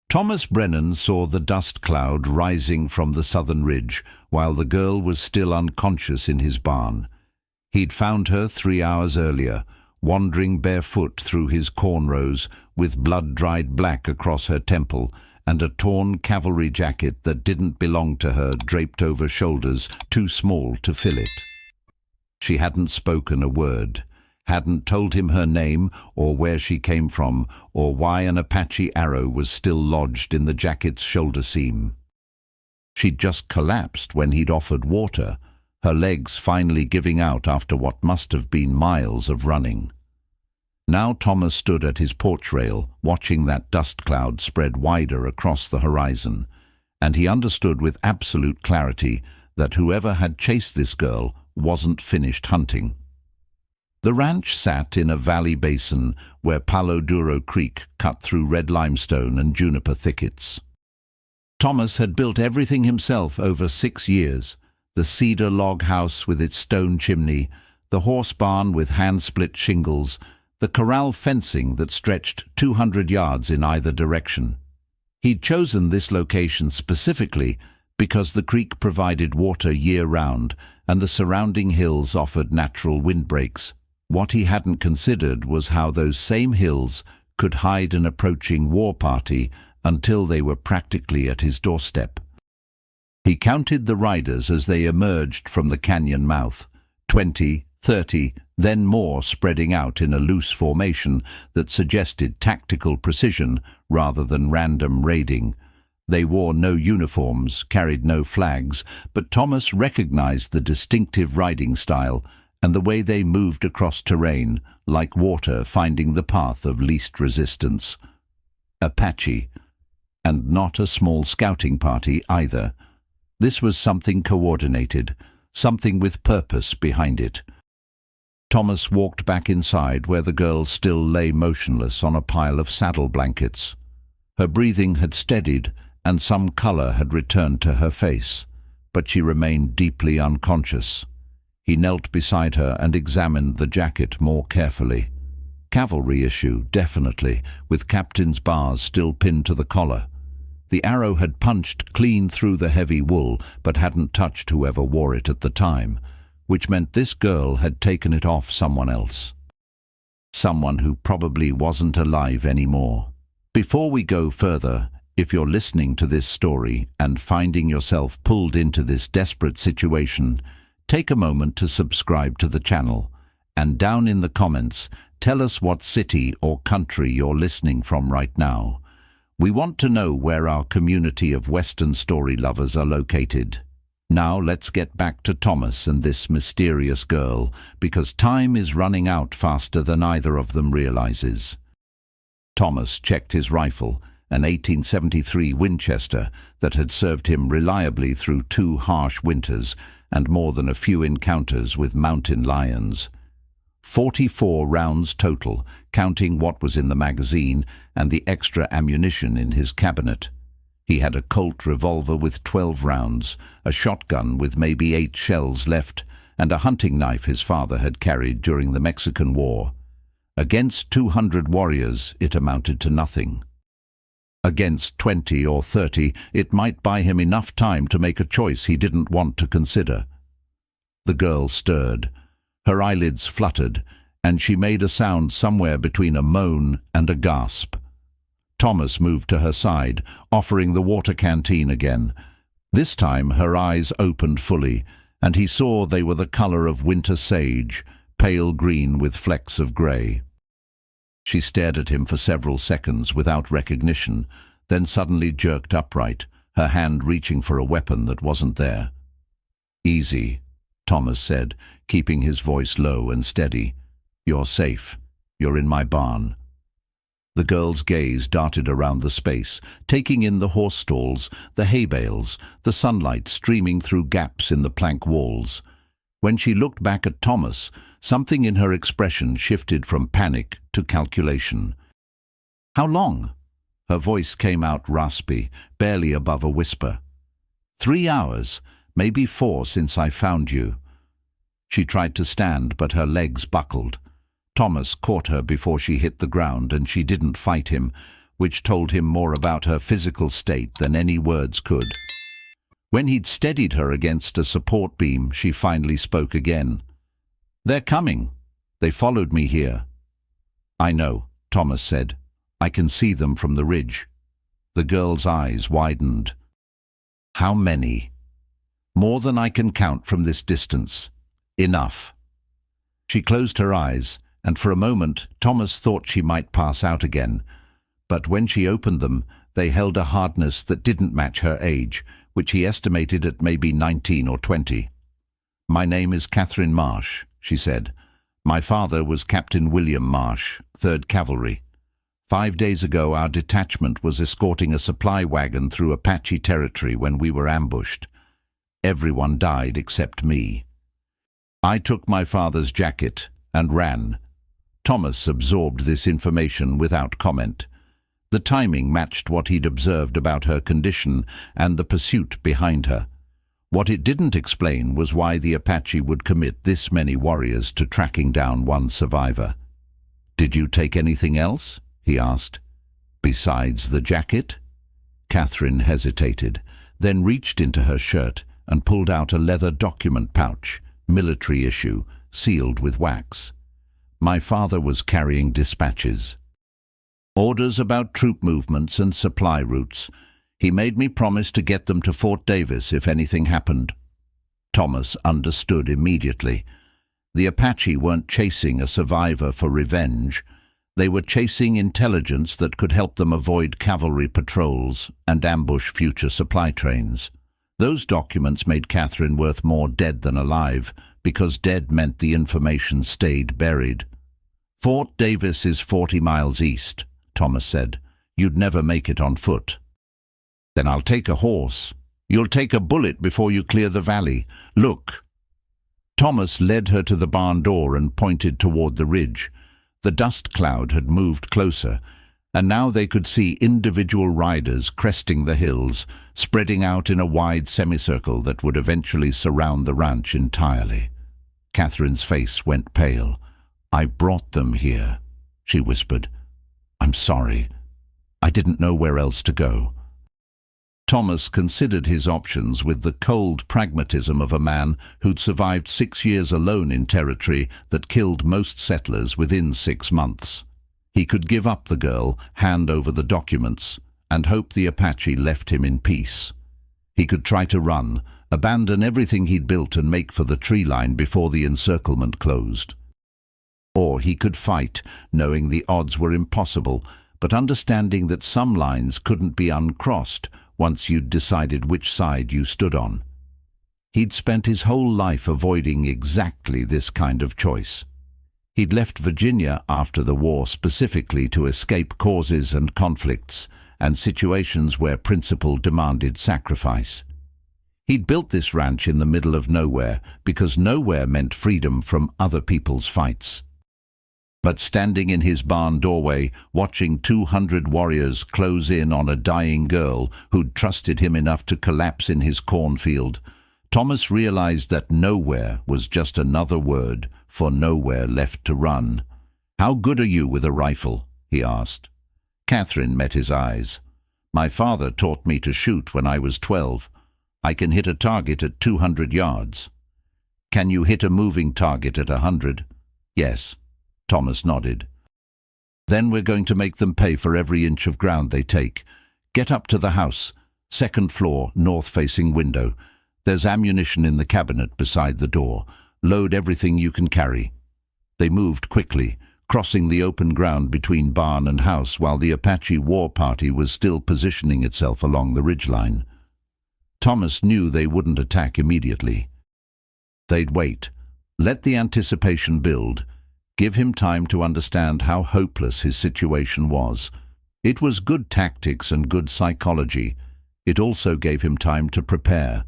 Thomas Brennan saw the dust cloud rising from the southern ridge while the girl was still unconscious in his barn. He'd found her 3 hours earlier, wandering barefoot through his cornrows with blood-dried black across her temple and a torn cavalry jacket that didn't belong to her draped over shoulders too small to fill it. She hadn't spoken a word, hadn't told him her name or where she came from or why an Apache arrow was still lodged in the jacket's shoulder seam. She'd just collapsed when he'd offered water, her legs finally giving out after what must have been miles of running. Now Thomas stood at his porch rail, watching that dust cloud spread wider across the horizon, and he understood with absolute clarity that whoever had chased this girl wasn't finished hunting. The ranch sat in a valley basin where Palo Duro Creek cut through red limestone and juniper thickets. Thomas had built everything himself over 6 years: the cedar log house with its stone chimney, the horse barn with hand-split shingles, the corral fencing that stretched 200 yards in either direction. He'd chosen this location specifically because the creek provided water year-round and the surrounding hills offered natural windbreaks. What he hadn't considered was how those same hills could hide an approaching war party until they were practically at his doorstep. He counted the riders as they emerged from the canyon mouth, 20, 30, then more spreading out in a loose formation that suggested tactical precision rather than random raiding. They wore no uniforms, carried no flags, but Thomas recognized the distinctive riding style and the way they moved across terrain, like water finding the path of least resistance. Apache. And not a small scouting party either. This was something coordinated, something with purpose behind it. Thomas walked back inside where the girl still lay motionless on a pile of saddle blankets. Her breathing had steadied and some color had returned to her face, but she remained deeply unconscious. He knelt beside her and examined the jacket more carefully. Cavalry issue, definitely, with captain's bars still pinned to the collar. The arrow had punched clean through the heavy wool, but hadn't touched whoever wore it at the time, which meant this girl had taken it off someone else. Someone who probably wasn't alive anymore. Before we go further, if you're listening to this story and finding yourself pulled into this desperate situation, take a moment to subscribe to the channel, and down in the comments, tell us what city or country you're listening from right now. We want to know where our community of Western story lovers are located. Now let's get back to Thomas and this mysterious girl, because time is running out faster than either of them realizes. Thomas checked his rifle, an 1873 Winchester that had served him reliably through 2 harsh winters and more than a few encounters with mountain lions. 44 rounds total, counting what was in the magazine and the extra ammunition in his cabinet. He had a Colt revolver with 12 rounds, a shotgun with maybe 8 shells left, and a hunting knife his father had carried during the Mexican War. Against 200 warriors, it amounted to nothing. Against 20 or 30, it might buy him enough time to make a choice he didn't want to consider. The girl stirred. Her eyelids fluttered, and she made a sound somewhere between a moan and a gasp. Thomas moved to her side, offering the water canteen again. This time her eyes opened fully, and he saw they were the color of winter sage, pale green with flecks of gray. She stared at him for several seconds without recognition, then suddenly jerked upright, her hand reaching for a weapon that wasn't there. "Easy," Thomas said, keeping his voice low and steady. "You're safe. You're in my barn." The girl's gaze darted around the space, taking in the horse stalls, the hay bales, the sunlight streaming through gaps in the plank walls. When she looked back at Thomas, something in her expression shifted from panic to calculation. "How long?" Her voice came out raspy, barely above a whisper. 3 hours, maybe 4 since I found you." She tried to stand, but her legs buckled. Thomas caught her before she hit the ground, and she didn't fight him. which told him more about her physical state than any words could. When he'd steadied her against a support beam, she finally spoke again. "They're coming. They followed me here." "I know," Thomas said. "I can see them from the ridge." The girl's eyes widened. "How many?" "More than I can count from this distance. Enough." She closed her eyes, and for a moment Thomas thought she might pass out again. But when she opened them, they held a hardness that didn't match her age, which he estimated at maybe 19 or 20. "My name is Catherine Marsh," she said. "My father was Captain William Marsh, 3rd Cavalry. 5 days ago our detachment was escorting a supply wagon through Apache territory when we were ambushed. Everyone died except me. I took my father's jacket and ran." Thomas absorbed this information without comment. The timing matched what he'd observed about her condition and the pursuit behind her. What it didn't explain was why the Apache would commit this many warriors to tracking down one survivor. "Did you take anything else?" he asked. "Besides the jacket?" Catherine hesitated, then reached into her shirt and pulled out a leather document pouch, military issue, sealed with wax. "My father was carrying dispatches. Orders about troop movements and supply routes. He made me promise to get them to Fort Davis if anything happened." Thomas understood immediately. The Apache weren't chasing a survivor for revenge. They were chasing intelligence that could help them avoid cavalry patrols and ambush future supply trains. Those documents made Catherine worth more dead than alive, because dead meant the information stayed buried. "Fort Davis is 40 miles east," Thomas said. "You'd never make it on foot." "Then I'll take a horse." "You'll take a bullet before you clear the valley. Look." Thomas led her to the barn door and pointed toward the ridge. The dust cloud had moved closer, and now they could see individual riders cresting the hills, spreading out in a wide semicircle that would eventually surround the ranch entirely. Catherine's face went pale. "I brought them here," she whispered. "I'm sorry. I didn't know where else to go." Thomas considered his options with the cold pragmatism of a man who'd survived 6 years alone in territory that killed most settlers within 6 months. He could give up the girl, hand over the documents, and hope the Apache left him in peace. He could try to run, abandon everything he'd built and make for the tree line before the encirclement closed. Or he could fight, knowing the odds were impossible, but understanding that some lines couldn't be uncrossed once you'd decided which side you stood on. He'd spent his whole life avoiding exactly this kind of choice. He'd left Virginia after the war specifically to escape causes and conflicts and situations where principle demanded sacrifice. He'd built this ranch in the middle of nowhere because nowhere meant freedom from other people's fights. But standing in his barn doorway, watching 200 warriors close in on a dying girl who'd trusted him enough to collapse in his cornfield, Thomas realized that nowhere was just another word for nowhere left to run. "How good are you with a rifle?" he asked. Catherine met his eyes. "My father taught me to shoot when I was 12. I can hit a target at 200 yards. "Can you hit a moving target at 100? "Yes." Thomas nodded. "Then we're going to make them pay for every inch of ground they take. Get up to the house, 2nd floor, north-facing window. There's ammunition in the cabinet beside the door. Load everything you can carry." They moved quickly, crossing the open ground between barn and house while the Apache war party was still positioning itself along the ridgeline. Thomas knew they wouldn't attack immediately. They'd wait, let the anticipation build, give him time to understand how hopeless his situation was. It was good tactics and good psychology. It also gave him time to prepare.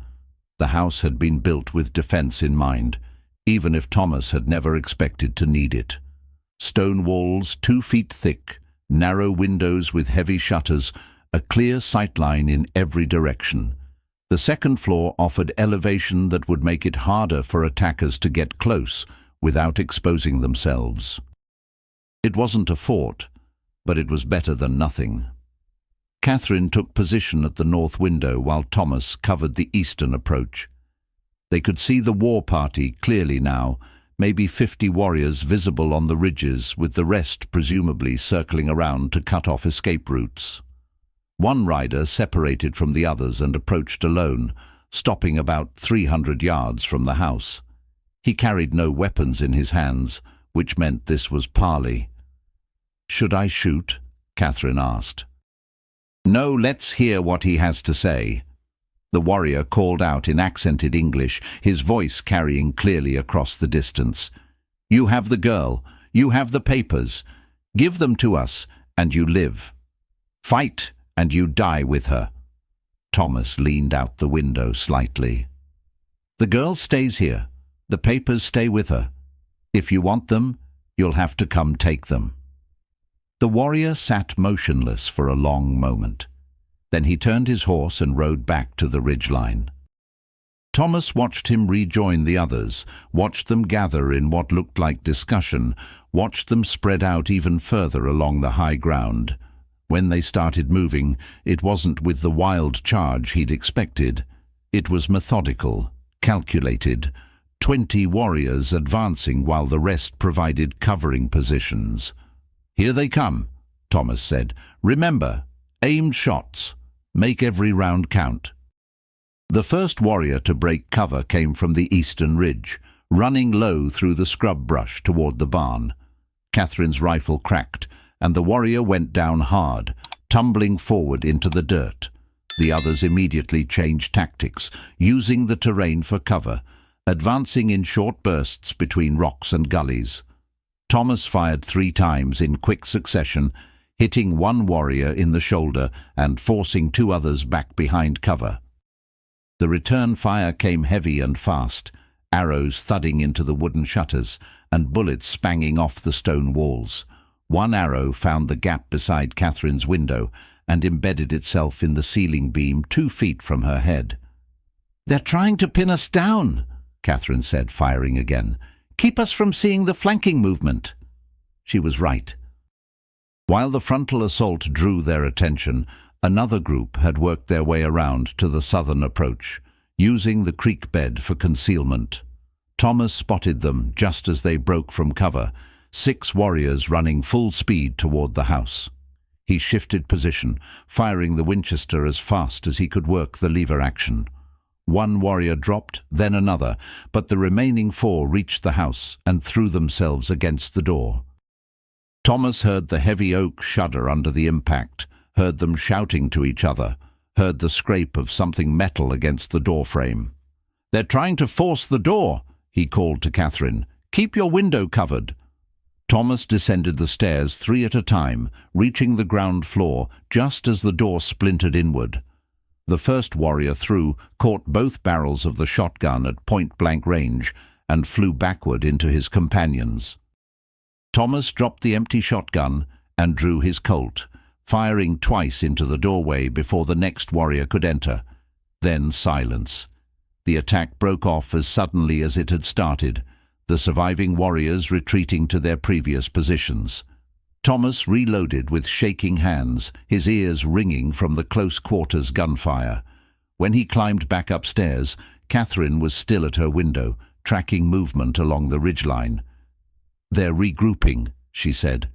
The house had been built with defense in mind, even if Thomas had never expected to need it. Stone walls 2 feet thick, narrow windows with heavy shutters, a clear sightline in every direction. The 2nd floor offered elevation that would make it harder for attackers to get close without exposing themselves. It wasn't a fort, but it was better than nothing. Catherine took position at the north window while Thomas covered the eastern approach. They could see the war party clearly now, maybe 50 warriors visible on the ridges, with the rest presumably circling around to cut off escape routes. One rider separated from the others and approached alone, stopping about 300 yards from the house. He carried no weapons in his hands, which meant this was parley. "Should I shoot?" Catherine asked. "No, let's hear what he has to say." The warrior called out in accented English, his voice carrying clearly across the distance. "You have the girl. You have the papers. Give them to us, and you live. Fight, and you die with her." Thomas leaned out the window slightly. "The girl stays here. The papers stay with her. If you want them, you'll have to come take them." The warrior sat motionless for a long moment. Then he turned his horse and rode back to the ridgeline. Thomas watched him rejoin the others, watched them gather in what looked like discussion, watched them spread out even further along the high ground. When they started moving, it wasn't with the wild charge he'd expected. It was methodical, calculated, 20 warriors advancing while the rest provided covering positions. "Here they come," Thomas said. "Remember, aimed shots. Make every round count." The first warrior to break cover came from the eastern ridge, running low through the scrub brush toward the barn. Catherine's rifle cracked, and the warrior went down hard, tumbling forward into the dirt. The others immediately changed tactics, using the terrain for cover, advancing in short bursts between rocks and gullies. Thomas fired 3 times in quick succession, hitting one warrior in the shoulder and forcing 2 others back behind cover. The return fire came heavy and fast, arrows thudding into the wooden shutters and bullets spanging off the stone walls. One arrow found the gap beside Catherine's window and embedded itself in the ceiling beam 2 feet from her head. "They're trying to pin us down," Catherine said, firing again. "Keep us from seeing the flanking movement." She was right. While the frontal assault drew their attention, another group had worked their way around to the southern approach, using the creek bed for concealment. Thomas spotted them just as they broke from cover, 6 warriors running full speed toward the house. He shifted position, firing the Winchester as fast as he could work the lever action. One warrior dropped, then another, but the remaining 4 reached the house and threw themselves against the door. Thomas heard the heavy oak shudder under the impact, heard them shouting to each other, heard the scrape of something metal against the doorframe. "They're trying to force the door," he called to Catherine. "Keep your window covered." Thomas descended the stairs 3 at a time, reaching the ground floor just as the door splintered inward. The first warrior threw, caught both barrels of the shotgun at point-blank range, and flew backward into his companions. Thomas dropped the empty shotgun and drew his Colt, firing twice into the doorway before the next warrior could enter. Then silence. The attack broke off as suddenly as it had started, the surviving warriors retreating to their previous positions. Thomas reloaded with shaking hands, his ears ringing from the close-quarters gunfire. When he climbed back upstairs, Catherine was still at her window, tracking movement along the ridgeline. "They're regrouping," she said.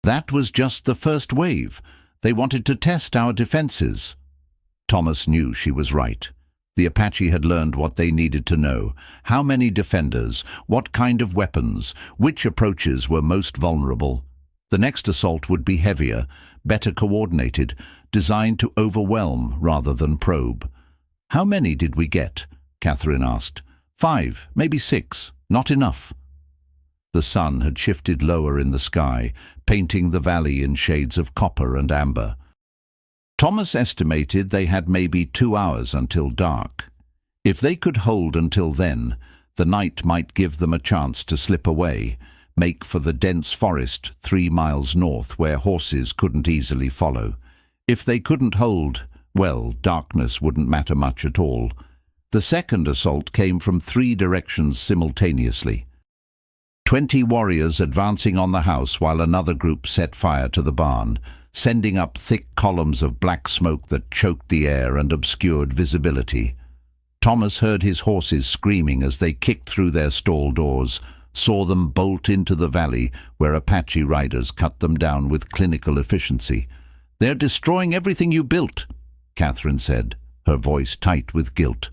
"That was just the first wave. They wanted to test our defenses." Thomas knew she was right. The Apache had learned what they needed to know. How many defenders, what kind of weapons, which approaches were most vulnerable. The next assault would be heavier, better coordinated, designed to overwhelm rather than probe. "How many did we get?" Catherine asked. 5, maybe 6. Not enough." The sun had shifted lower in the sky, painting the valley in shades of copper and amber. Thomas estimated they had maybe 2 hours until dark. If they could hold until then, the night might give them a chance to slip away, make for the dense forest 3 miles north where horses couldn't easily follow. If they couldn't hold, well, darkness wouldn't matter much at all. The second assault came from 3 directions simultaneously. 20 warriors advancing on the house while another group set fire to the barn. sending up thick columns of black smoke that choked the air and obscured visibility. Thomas heard his horses screaming as they kicked through their stall doors, saw them bolt into the valley where Apache riders cut them down with clinical efficiency. "They're destroying everything you built," Catherine said, her voice tight with guilt.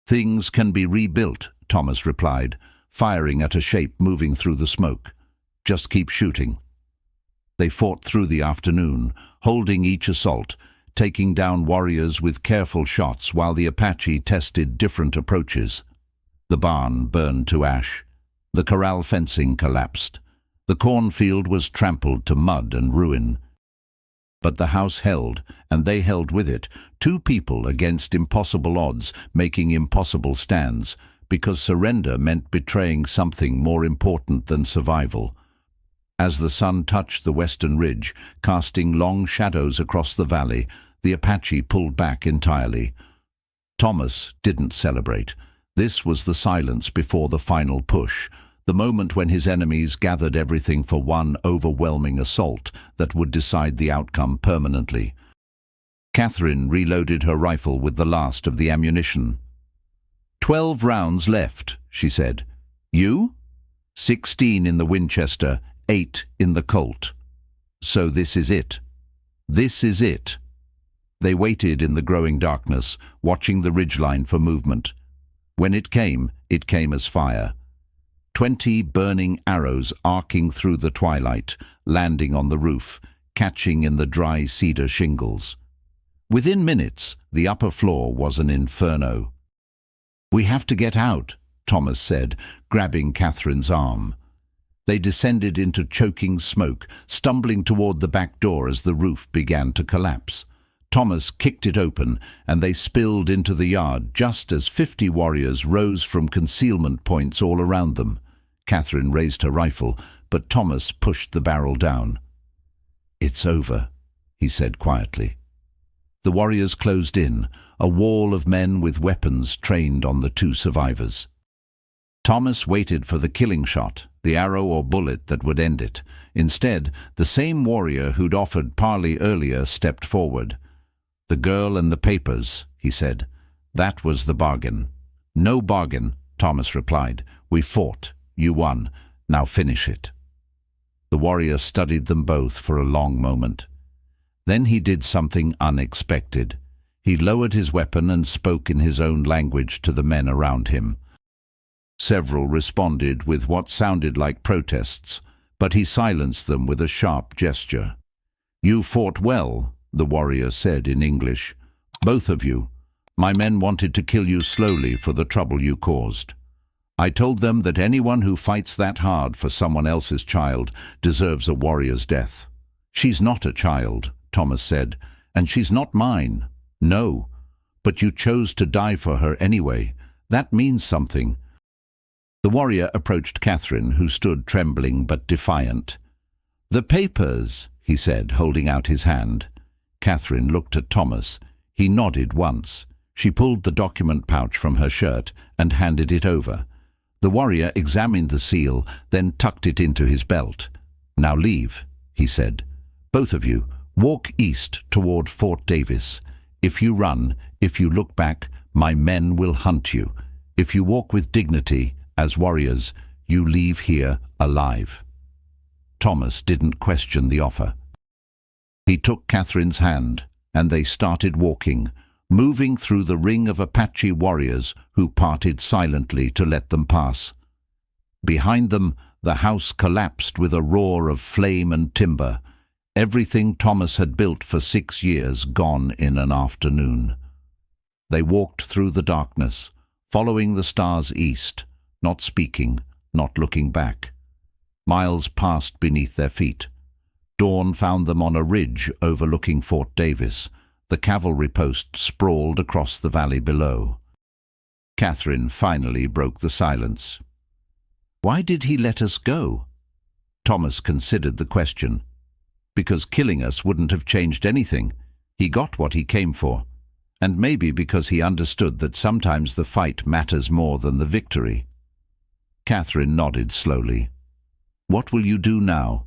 "Things can be rebuilt," Thomas replied, firing at a shape moving through the smoke. "Just keep shooting." They fought through the afternoon, holding each assault, taking down warriors with careful shots while the Apache tested different approaches. The barn burned to ash. The corral fencing collapsed. The cornfield was trampled to mud and ruin. But the house held, and they held with it, two people against impossible odds, making impossible stands, because surrender meant betraying something more important than survival. As the sun touched the western ridge, casting long shadows across the valley, the Apache pulled back entirely. Thomas didn't celebrate. This was the silence before the final push, the moment when his enemies gathered everything for one overwhelming assault that would decide the outcome permanently. Catherine reloaded her rifle with the last of the ammunition. 12 rounds left," she said. "You?" 16 in the Winchester, 8 in the Colt. "So this is it. This is it." They waited in the growing darkness, watching the ridgeline for movement. When it came as fire. 20 burning arrows arcing through the twilight, landing on the roof, catching in the dry cedar shingles. Within minutes, the upper floor was an inferno. "We have to get out," Thomas said, grabbing Catherine's arm. They descended into choking smoke, stumbling toward the back door as the roof began to collapse. Thomas kicked it open, and they spilled into the yard just as 50 warriors rose from concealment points all around them. Catherine raised her rifle, but Thomas pushed the barrel down. "It's over," he said quietly. The warriors closed in, a wall of men with weapons trained on the two survivors. Thomas waited for the killing shot, the arrow or bullet that would end it. Instead, the same warrior who'd offered parley earlier stepped forward. "The girl and the papers," he said. "That was the bargain." "No bargain," Thomas replied. "We fought. You won. Now finish it." The warrior studied them both for a long moment. Then he did something unexpected. He lowered his weapon and spoke in his own language to the men around him. Several responded with what sounded like protests, but he silenced them with a sharp gesture. "You fought well," the warrior said in English. "Both of you. My men wanted to kill you slowly for the trouble you caused. I told them that anyone who fights that hard for someone else's child deserves a warrior's death. She's not a child," Thomas said, "and she's not mine. No. But you chose to die for her anyway. That means something." The warrior approached Catherine, who stood trembling but defiant. "The papers," he said, holding out his hand. Catherine looked at Thomas. He nodded once. She pulled the document pouch from her shirt and handed it over. The warrior examined the seal, then tucked it into his belt. "Now leave," he said. "Both of you, walk east toward Fort Davis. If you run, if you look back, my men will hunt you. If you walk with dignity, as warriors, you leave here alive." Thomas didn't question the offer. He took Catherine's hand, and they started walking, moving through the ring of Apache warriors who parted silently to let them pass. Behind them, the house collapsed with a roar of flame and timber, everything Thomas had built for 6 years gone in an afternoon. They walked through the darkness, following the stars east, not speaking, not looking back. Miles passed beneath their feet. Dawn found them on a ridge overlooking Fort Davis. The cavalry post sprawled across the valley below. Catherine finally broke the silence. "Why did he let us go?" Thomas considered the question. "Because killing us wouldn't have changed anything. He got what he came for. And maybe because he understood that sometimes the fight matters more than the victory." Catherine nodded slowly. "What will you do now?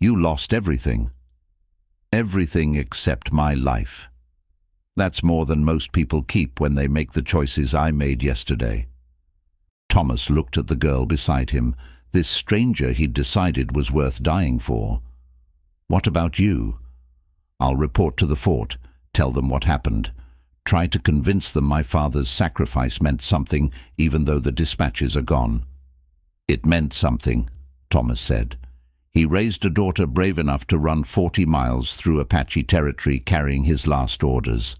You lost everything." Everything except my life. That's more than most people keep when they make the choices I made yesterday. Thomas looked at the girl beside him, this stranger he'd decided was worth dying for. What about you? I'll report to the fort, tell them what happened. Try to convince them my father's sacrifice meant something, even though the dispatches are gone. It meant something, Thomas said. He raised a daughter brave enough to run 40 miles through Apache territory carrying his last orders.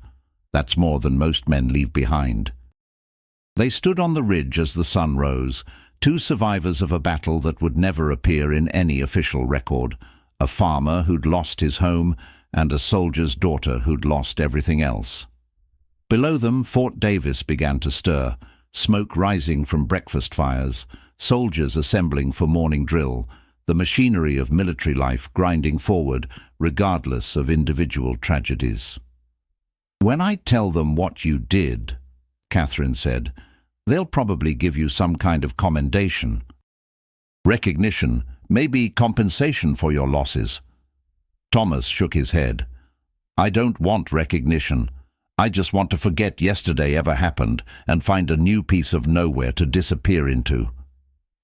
That's more than most men leave behind. They stood on the ridge as the sun rose, two survivors of a battle that would never appear in any official record, a farmer who'd lost his home and a soldier's daughter who'd lost everything else. Below them, Fort Davis began to stir, smoke rising from breakfast fires, soldiers assembling for morning drill, the machinery of military life grinding forward, regardless of individual tragedies. "When I tell them what you did," Catherine said, "they'll probably give you some kind of commendation. Recognition, maybe compensation for your losses." Thomas shook his head. "I don't want recognition. I just want to forget yesterday ever happened and find a new piece of nowhere to disappear into.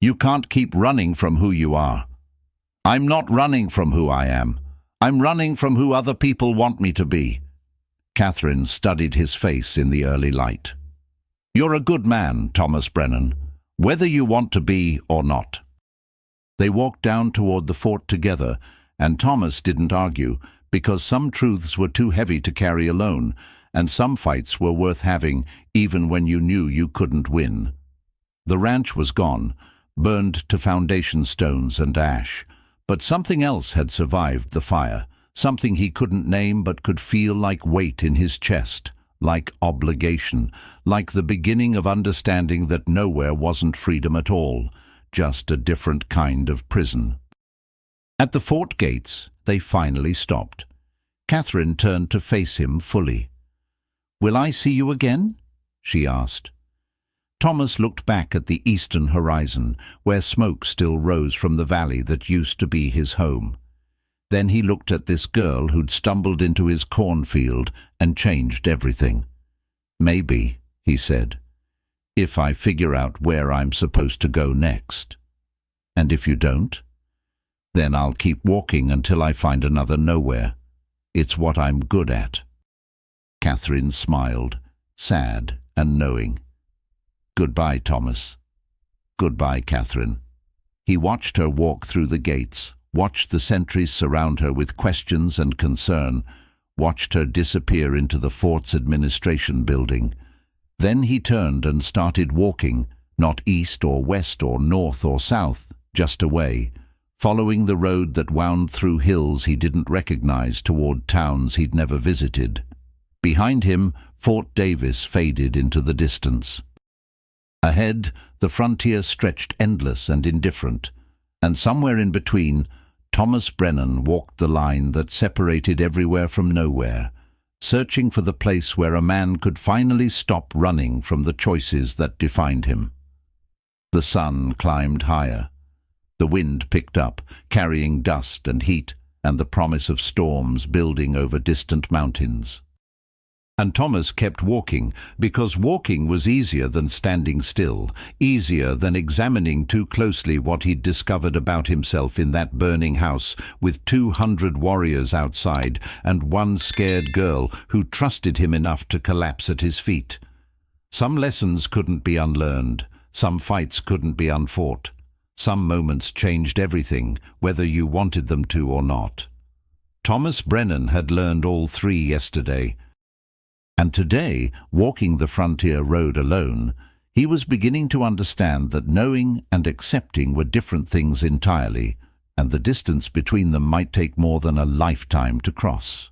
You can't keep running from who you are." "I'm not running from who I am. I'm running from who other people want me to be." Catherine studied his face in the early light. "You're a good man, Thomas Brennan, whether you want to be or not." They walked down toward the fort together, and Thomas didn't argue, because some truths were too heavy to carry alone, and some fights were worth having even when you knew you couldn't win. The ranch was gone, burned to foundation stones and ash, but something else had survived the fire, something he couldn't name but could feel like weight in his chest, like obligation, like the beginning of understanding that nowhere wasn't freedom at all, just a different kind of prison. At the fort gates, they finally stopped. Catherine turned to face him fully. "Will I see you again?" she asked. Thomas looked back at the eastern horizon, where smoke still rose from the valley that used to be his home. Then he looked at this girl who'd stumbled into his cornfield and changed everything. "Maybe," he said, "if I figure out where I'm supposed to go next. And if you don't, then I'll keep walking until I find another nowhere. It's what I'm good at." Catherine smiled, sad and knowing. "Goodbye, Thomas." "Goodbye, Catherine." He watched her walk through the gates, watched the sentries surround her with questions and concern, watched her disappear into the fort's administration building. Then he turned and started walking, not east or west or north or south, just away, following the road that wound through hills he didn't recognize toward towns he'd never visited. Behind him, Fort Davis faded into the distance. Ahead, the frontier stretched endless and indifferent, and somewhere in between, Thomas Brennan walked the line that separated everywhere from nowhere, searching for the place where a man could finally stop running from the choices that defined him. The sun climbed higher. The wind picked up, carrying dust and heat and the promise of storms building over distant mountains. And Thomas kept walking, because walking was easier than standing still, easier than examining too closely what he'd discovered about himself in that burning house, with 200 warriors outside and one scared girl who trusted him enough to collapse at his feet. Some lessons couldn't be unlearned, some fights couldn't be unfought. Some moments changed everything, whether you wanted them to or not. Thomas Brennan had learned all three yesterday. And today, walking the frontier road alone, he was beginning to understand that knowing and accepting were different things entirely, and the distance between them might take more than a lifetime to cross.